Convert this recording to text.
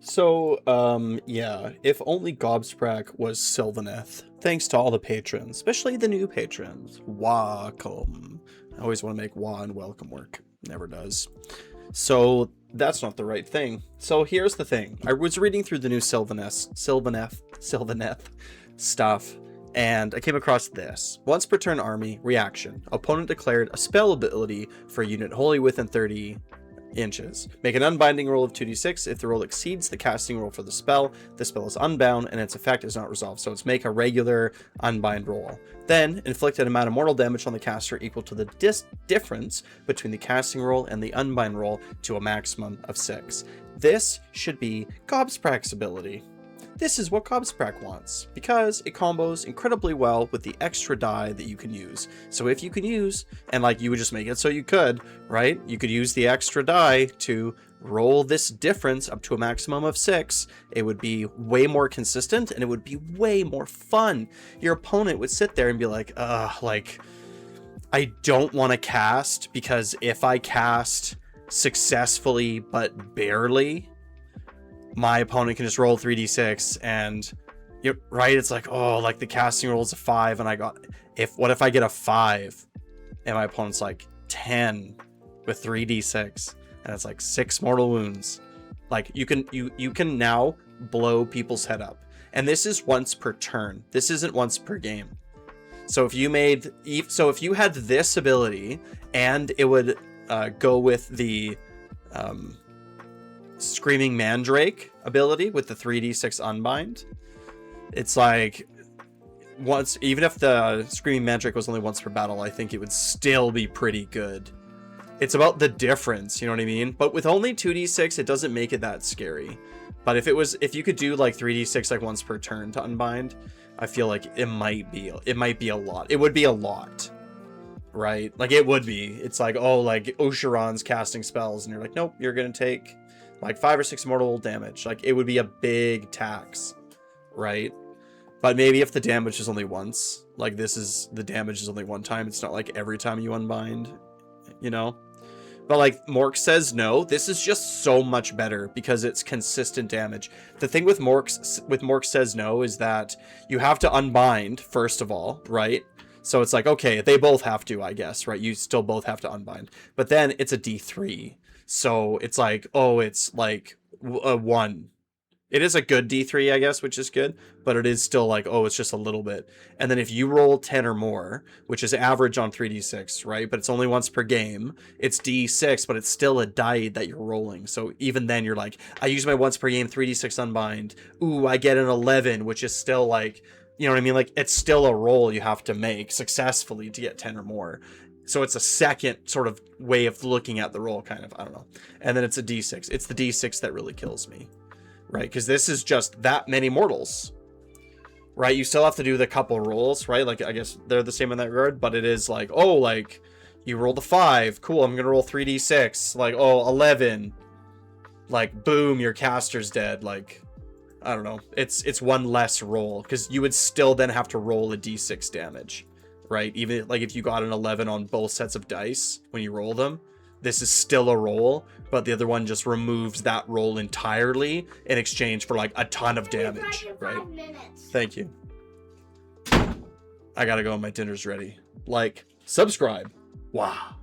Yeah, if only Gobsprakk was Sylvaneth. Thanks to all the patrons, especially the new patrons. Welcome. I always want to make wa and welcome work. Never does. So, that's not the right thing. So, here's the thing. I was reading through the new Sylvaneth stuff, and I came across this. Once per turn army, reaction. Opponent declared a spell ability for a unit wholly within 30 inches. Make an unbinding roll of 2d6. If the roll exceeds the casting roll for the spell is unbound and its effect is not resolved. So it's make a regular unbind roll. Then inflict an amount of mortal damage on the caster equal to the difference between the casting roll and the unbind roll to a maximum of 6. This should be Gobsprakk's ability. This is what Gobsprakk wants, because it combos incredibly well with the extra die that you can use. So if you can use, and like you would just make it so you could, right? You could use the extra die to roll this difference up to a maximum of 6. It would be way more consistent and it would be way more fun. Your opponent would sit there and be like, I don't want to cast, because if I cast successfully but barely, my opponent can just roll 3d6 and right, it's like, oh, like the casting roll is a 5 and what if I get a 5 and my opponent's like 10 with 3d6 and it's like 6 mortal wounds. Like you can now blow people's head up, and this is once per turn. This isn't once per game. So if you had this ability and it would go with the Screaming Mandrake ability with the 3d6 unbind, it's like once, even if the Screaming Mandrake was only once per battle, I think it would still be pretty good. It's about the difference, you know what I mean? But with only 2d6, it doesn't make it that scary. But if you could do like 3d6 like once per turn to unbind, I feel like it might be a lot. It would be a lot, right? Like it would be. It's like, oh, like Oshiran's casting spells and you're like, nope, you're gonna take like 5 or 6 mortal damage. Like it would be a big tax, right? But maybe if the damage is only once, like the damage is only one time, it's not like every time you unbind, you know? But like Mork Says No, this is just so much better because it's consistent damage. The thing with Mork Says No is that you have to unbind first of all, right? So it's like, okay, they both have to, I guess, right? You still both have to unbind. But then it's a D3. So it's like, oh, it's like a 1. It is a good D3, I guess, which is good, but it is still like, oh, it's just a little bit. And then if you roll 10 or more, which is average on 3d6, right? But it's only once per game. It's D6, but it's still a die that you're rolling. So even then you're like, I use my once per game 3d6 unbind. Ooh, I get an 11, which is still like, you know what I mean? Like it's still a roll you have to make successfully to get 10 or more. So it's a second sort of way of looking at the roll, kind of. I don't know. And then it's a D6. It's the D6 that really kills me, right? Because this is just that many mortals, right? You still have to do the couple rolls, right? Like, I guess they're the same in that regard, but it is like, oh, like, you rolled a 5. Cool, I'm going to roll 3d6. Like, oh, 11. Like, boom, your caster's dead. Like, I don't know. It's one less roll, because you would still then have to roll a d6 damage. Right, even like if you got an 11 on both sets of dice when you roll them, this is still a roll, but the other one just removes that roll entirely in exchange for like a ton of damage, right? Thank you. I gotta go, my dinner's ready. Like, subscribe. Wow.